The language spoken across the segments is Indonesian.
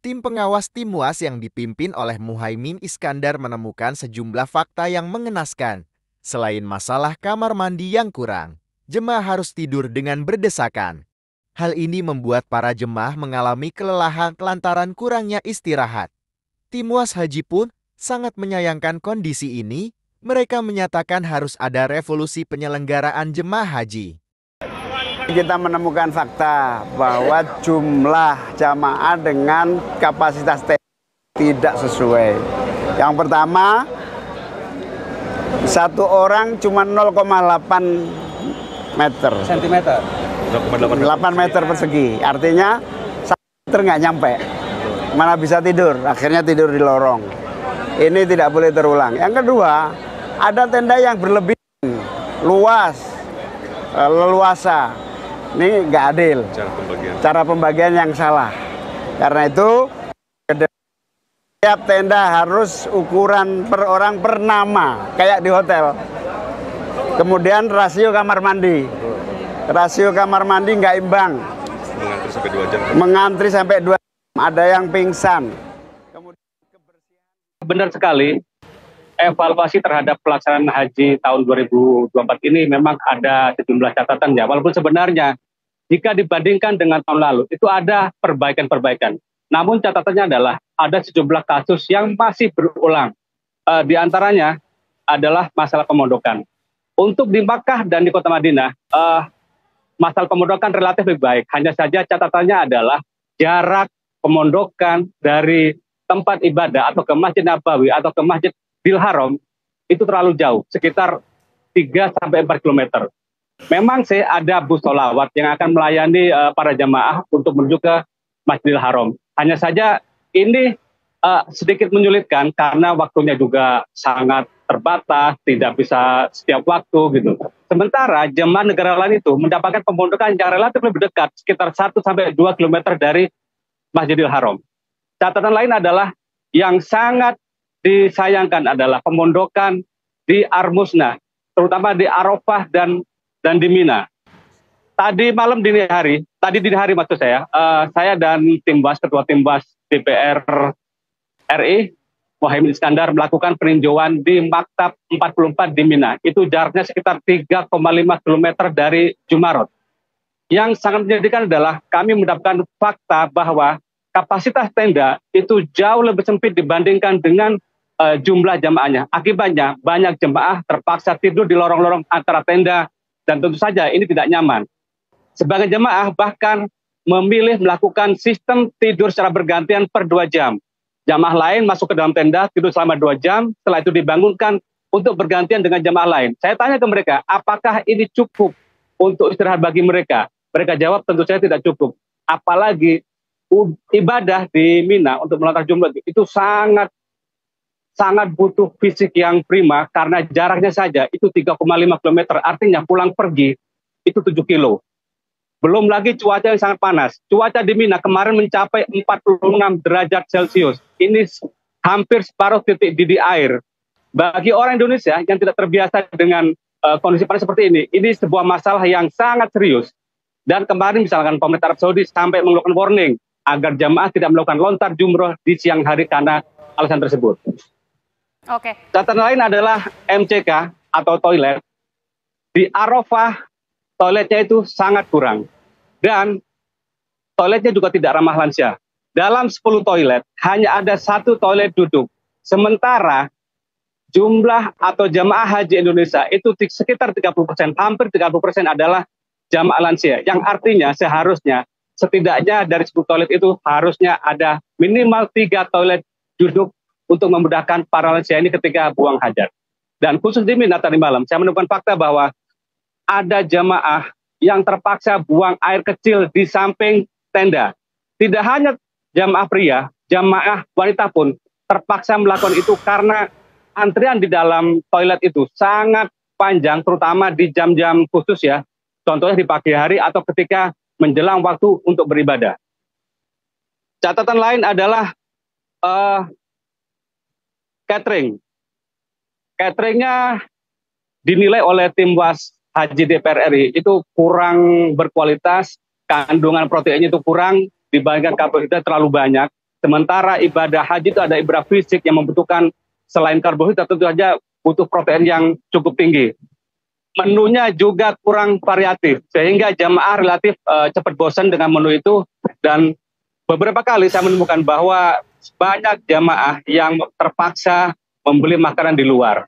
Tim pengawas Tim UAS yang dipimpin oleh Muhaimin Iskandar menemukan sejumlah fakta yang mengenaskan. Selain masalah kamar mandi yang kurang, jemaah harus tidur dengan berdesakan. Hal ini membuat para jemaah mengalami kelelahan lantaran kurangnya istirahat. Tim UAS Haji pun sangat menyayangkan kondisi ini. Mereka menyatakan harus ada revolusi penyelenggaraan jemaah haji. Kita menemukan fakta bahwa jumlah jamaah dengan kapasitas tidak sesuai. Yang pertama, satu orang cuma 0,8 meter. Sentimeter. 8 meter persegi. Artinya 1 meter nggak nyampe. Mana bisa tidur? Akhirnya tidur di lorong. Ini tidak boleh terulang. Yang kedua, ada tenda yang berlebihan, luas, leluasa. Ini nggak adil. Cara pembagian yang salah. Karena itu setiap tenda harus ukuran per orang per nama, kayak di hotel. Kemudian rasio kamar mandi. Rasio kamar mandi nggak imbang. Mengantri sampai 2 jam. Mengantri sampai 2 jam. Ada yang pingsan. Benar sekali. Evaluasi terhadap pelaksanaan haji tahun 2024 ini memang ada sejumlah catatan ya. Walaupun sebenarnya jika dibandingkan dengan tahun lalu itu ada perbaikan-perbaikan. Namun catatannya adalah ada sejumlah kasus yang masih berulang. Di antaranya adalah masalah pemondokan. Untuk di Makkah dan di Kota Madinah, masalah pemondokan relatif lebih baik. Hanya saja catatannya adalah jarak pemondokan dari tempat ibadah atau ke Masjid Nabawi atau ke Masjidil Haram itu terlalu jauh, sekitar 3-4 km. Memang sih ada bus sholawat yang akan melayani para jamaah untuk menuju ke Masjidil Haram. Hanya saja ini sedikit menyulitkan karena waktunya juga sangat terbatas, tidak bisa setiap waktu gitu. Sementara jemaah negara lain itu mendapatkan pemondokan yang relatif lebih dekat, sekitar 1-2 km dari Masjidil Haram. Catatan lain adalah yang sangat disayangkan adalah pemondokan di Armusna, terutama di Arafah dan di Mina. Tadi dini hari maksud saya dan tim BAS, Ketua Tim BAS DPR RI, Muhaimin Iskandar melakukan peninjauan di Maktab 44 di Mina. Itu jaraknya sekitar 3,5 km dari Jumarot. Yang sangat menyedihkan adalah kami mendapatkan fakta bahwa kapasitas tenda itu jauh lebih sempit dibandingkan dengan jumlah jamaahnya. Akibatnya banyak jemaah terpaksa tidur di lorong-lorong antara tenda dan tentu saja ini tidak nyaman. Sebagian jemaah bahkan memilih melakukan sistem tidur secara bergantian per 2 jam. Jamaah lain masuk ke dalam tenda, tidur selama 2 jam, setelah itu dibangunkan untuk bergantian dengan jamaah lain. Saya tanya ke mereka, apakah ini cukup untuk istirahat bagi mereka? Mereka jawab tentu saja tidak cukup. Apalagi ibadah di Mina untuk melontar jumlah itu sangat butuh fisik yang prima karena jaraknya saja itu 3,5 km, artinya pulang pergi itu 7 kilo. Belum lagi cuaca yang sangat panas. Cuaca di Mina kemarin mencapai 46 derajat Celcius. Ini hampir separuh titik didih air. Bagi orang Indonesia yang tidak terbiasa dengan kondisi panas seperti ini sebuah masalah yang sangat serius. Dan kemarin misalkan pemerintah Arab Saudi sampai mengeluarkan warning agar jamaah tidak melakukan lontar jumroh di siang hari karena alasan tersebut. Oke. Catatan lain adalah MCK atau toilet. Di Arafah toiletnya itu sangat kurang. Dan toiletnya juga tidak ramah lansia. Dalam 10 toilet hanya ada 1 toilet duduk. Sementara jumlah atau jamaah haji Indonesia itu sekitar 30%, hampir 30% adalah jamaah lansia. Yang artinya seharusnya setidaknya dari 10 toilet itu harusnya ada minimal 3 toilet duduk untuk memudahkan para lansia ini ketika buang hajat. Dan khusus di Mina tadi malam, saya menemukan fakta bahwa ada jamaah yang terpaksa buang air kecil di samping tenda. Tidak hanya jamaah pria, jamaah wanita pun terpaksa melakukan itu karena antrian di dalam toilet itu sangat panjang, terutama di jam-jam khusus ya. Contohnya di pagi hari atau ketika menjelang waktu untuk beribadah. Catatan lain adalah catering. Cateringnya dinilai oleh tim WAS Haji DPR RI itu kurang berkualitas, kandungan proteinnya itu kurang dibandingkan karbohidrat terlalu banyak. Sementara ibadah haji itu ada ibadah fisik yang membutuhkan selain karbohidrat tentu saja butuh protein yang cukup tinggi. Menunya juga kurang variatif sehingga jamaah relatif cepat bosan dengan menu itu, dan beberapa kali saya menemukan bahwa banyak jamaah yang terpaksa membeli makanan di luar.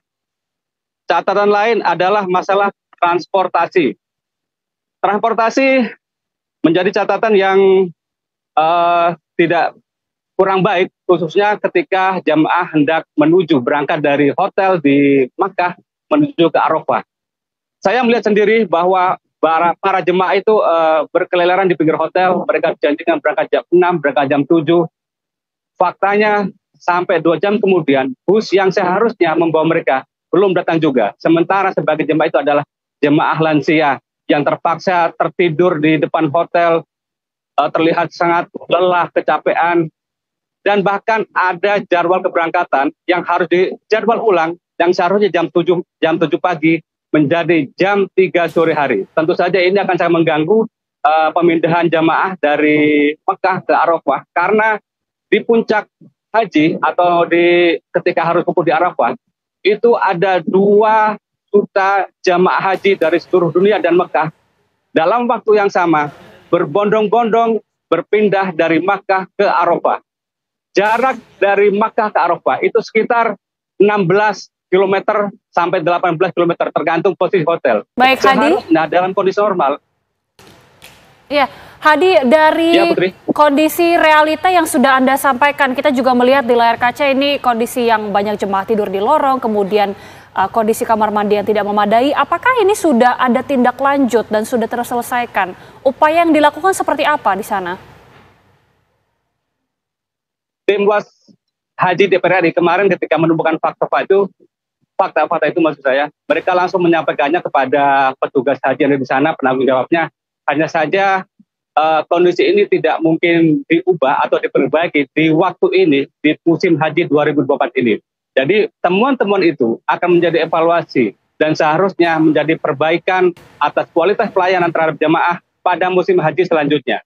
Catatan lain adalah masalah transportasi. Transportasi menjadi catatan yang tidak kurang baik, khususnya ketika jamaah hendak berangkat dari hotel di Makkah menuju ke Arafah. Saya melihat sendiri bahwa para jemaah itu berkeliaran di pinggir hotel, mereka janjikan berangkat jam 6, berangkat jam 7. Faktanya sampai 2 jam kemudian, bus yang seharusnya membawa mereka belum datang juga. Sementara sebagai jemaah itu adalah jemaah lansia yang terpaksa tertidur di depan hotel, terlihat sangat lelah, kecapean, dan bahkan ada jadwal keberangkatan yang harus dijadwal ulang, yang seharusnya jam 7 pagi, menjadi jam 3 sore hari. Tentu saja ini akan sangat mengganggu pemindahan jamaah dari Mekah ke Arafah, karena di puncak haji atau ketika harus wukuf di Arafah itu ada 2 juta jamaah haji dari seluruh dunia dan Mekah dalam waktu yang sama berbondong-bondong berpindah dari Makkah ke Arafah. Jarak dari Makkah ke Arafah itu sekitar 16 km sampai 18 km tergantung posisi hotel. Baik, Hadi. Nah, dalam kondisi normal. Ya, Hadi, dari Ya, Putri. kondisi realita yang sudah Anda sampaikan, kita juga melihat di layar kaca ini kondisi yang banyak jemaah tidur di lorong, kemudian kondisi kamar mandi yang tidak memadai. Apakah ini sudah ada tindak lanjut dan sudah terselesaikan? Upaya yang dilakukan seperti apa di sana? Tim Was Haji DPR RI kemarin ketika menemukan fakta-fakta itu maksud saya, mereka langsung menyampaikannya kepada petugas haji yang ada di sana, penanggung jawabnya. Hanya saja kondisi ini tidak mungkin diubah atau diperbaiki di waktu ini, di musim haji 2024 ini. Jadi temuan-temuan itu akan menjadi evaluasi dan seharusnya menjadi perbaikan atas kualitas pelayanan terhadap jamaah pada musim haji selanjutnya.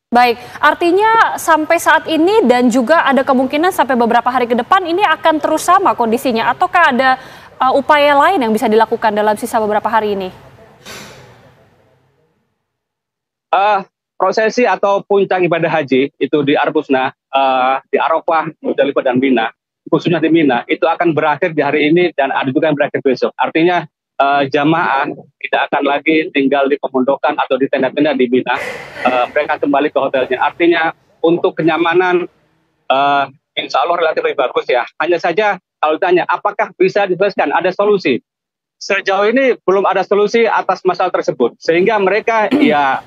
Baik, artinya sampai saat ini dan juga ada kemungkinan sampai beberapa hari ke depan ini akan terus sama kondisinya, ataukah ada upaya lain yang bisa dilakukan dalam sisa beberapa hari ini? Prosesi atau puncak ibadah haji itu di Arbusna, di Arafah, Muzdalifah dan Mina, khususnya di Mina, itu akan berakhir di hari ini dan ada juga yang berakhir besok. Artinya jamaah tidak akan lagi tinggal di pemondokan atau di tenda-tenda di Mina, mereka kembali ke hotelnya. Artinya untuk kenyamanan insya Allah relatif lebih bagus ya. Hanya saja kalau ditanya apakah bisa diselesaikan, ada solusi. Sejauh ini belum ada solusi atas masalah tersebut, sehingga mereka ya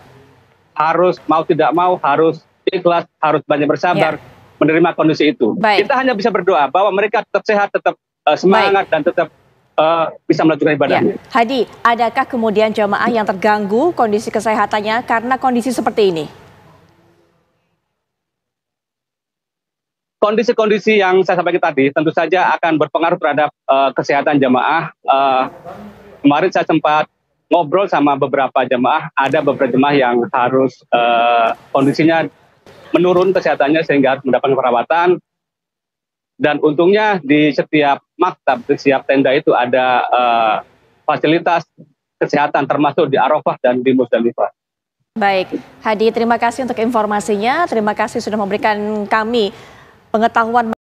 harus mau tidak mau, harus ikhlas, harus banyak bersabar menerima kondisi itu. Baik. Kita hanya bisa berdoa bahwa mereka tetap sehat, tetap semangat, dan tetap bisa melanjutkan ibadahnya. Ya. Hadi, adakah kemudian jamaah yang terganggu kondisi kesehatannya karena kondisi seperti ini? Kondisi-kondisi yang saya sampaikan tadi tentu saja akan berpengaruh terhadap kesehatan jamaah. Kemarin saya sempat ngobrol sama beberapa jamaah, ada beberapa jamaah yang harus kondisinya menurun kesehatannya sehingga harus mendapatkan perawatan. Dan untungnya di setiap maktab, di setiap tenda itu ada fasilitas kesehatan termasuk di Arafah dan di Muzdalifah. Baik, Hadi, terima kasih untuk informasinya. Terima kasih sudah memberikan kami pengetahuan